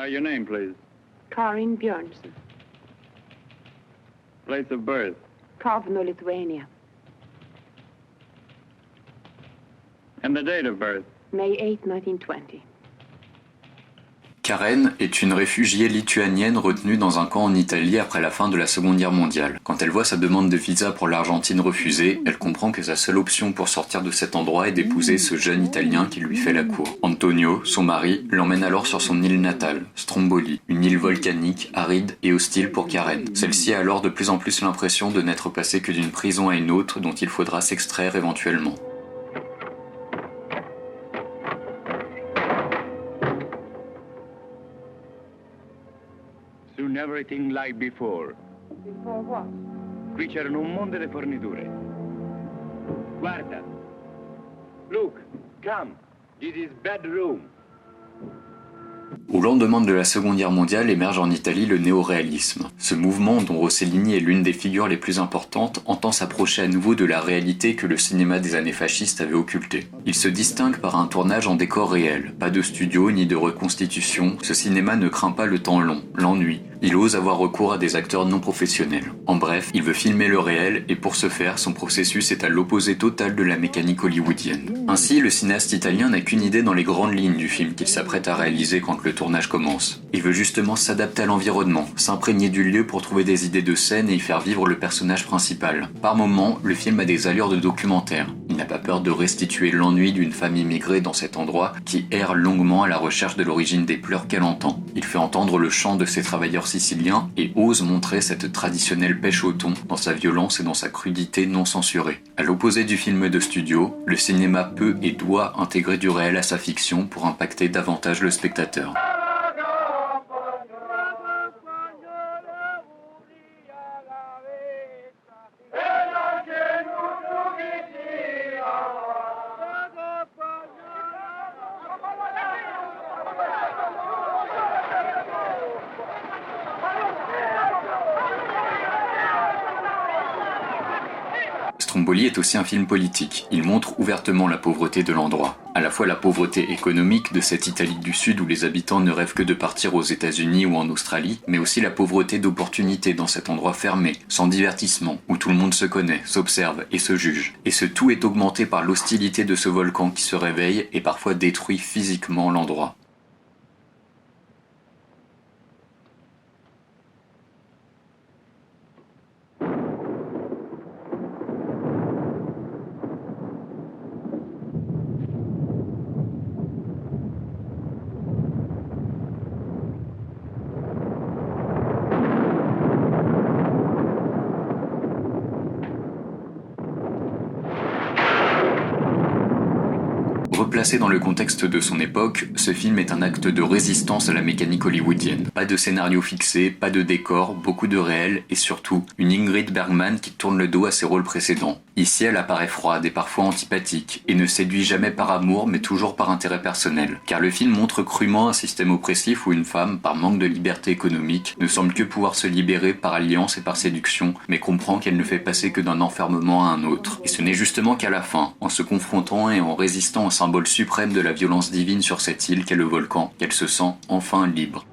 Your name, please. Karin Björnsson. Place of birth. Kovno, Lithuania. And the date of birth. May 8, 1920. Karen est une réfugiée lituanienne retenue dans un camp en Italie après la fin de la Seconde Guerre mondiale. Quand elle voit sa demande de visa pour l'Argentine refusée, elle comprend que sa seule option pour sortir de cet endroit est d'épouser ce jeune Italien qui lui fait la cour. Antonio, son mari, l'emmène alors sur son île natale, Stromboli, une île volcanique, aride et hostile pour Karen. Celle-ci a alors de plus en plus l'impression de n'être passée que d'une prison à une autre dont il faudra s'extraire éventuellement. Soon everything like before. Before what? Qui c'erano un monte di forniture. Guarda. Look, come. This is bedroom. Au lendemain de la Seconde Guerre mondiale émerge en Italie le néoréalisme. Ce mouvement, dont Rossellini est l'une des figures les plus importantes, entend s'approcher à nouveau de la réalité que le cinéma des années fascistes avait occultée. Il se distingue par un tournage en décor réel. Pas de studio ni de reconstitution, ce cinéma ne craint pas le temps long, l'ennui. Il ose avoir recours à des acteurs non professionnels. En bref, il veut filmer le réel et pour ce faire, son processus est à l'opposé total de la mécanique hollywoodienne. Ainsi, le cinéaste italien n'a qu'une idée dans les grandes lignes du film qu'il s'apprête à réaliser quand le tournage commence. Il veut justement s'adapter à l'environnement, s'imprégner du lieu pour trouver des idées de scène et y faire vivre le personnage principal. Par moments, le film a des allures de documentaire. Il n'a pas peur de restituer l'ennui d'une femme immigrée dans cet endroit qui erre longuement à la recherche de l'origine des pleurs qu'elle entend. Il fait entendre le chant de ses travailleurs sicilien et ose montrer cette traditionnelle pêche au thon dans sa violence et dans sa crudité non censurée. À l'opposé du film de studio, le cinéma peut et doit intégrer du réel à sa fiction pour impacter davantage le spectateur. Stromboli est aussi un film politique. Il montre ouvertement la pauvreté de l'endroit. À la fois la pauvreté économique de cette Italie du Sud où les habitants ne rêvent que de partir aux États-Unis ou en Australie, mais aussi la pauvreté d'opportunités dans cet endroit fermé, sans divertissement, où tout le monde se connaît, s'observe et se juge. Et ce tout est augmenté par l'hostilité de ce volcan qui se réveille et parfois détruit physiquement l'endroit. Replacé dans le contexte de son époque, ce film est un acte de résistance à la mécanique hollywoodienne. Pas de scénario fixé, pas de décor, beaucoup de réel et surtout une Ingrid Bergman qui tourne le dos à ses rôles précédents. Ici, elle apparaît froide et parfois antipathique et ne séduit jamais par amour mais toujours par intérêt personnel. Car le film montre crûment un système oppressif où une femme, par manque de liberté économique, ne semble que pouvoir se libérer par alliance et par séduction, mais comprend qu'elle ne fait passer que d'un enfermement à un autre. Et ce n'est justement qu'à la fin, en se confrontant et en résistant au symbole suprême de la violence divine sur cette île qu'est le volcan, qu'elle se sent enfin libre.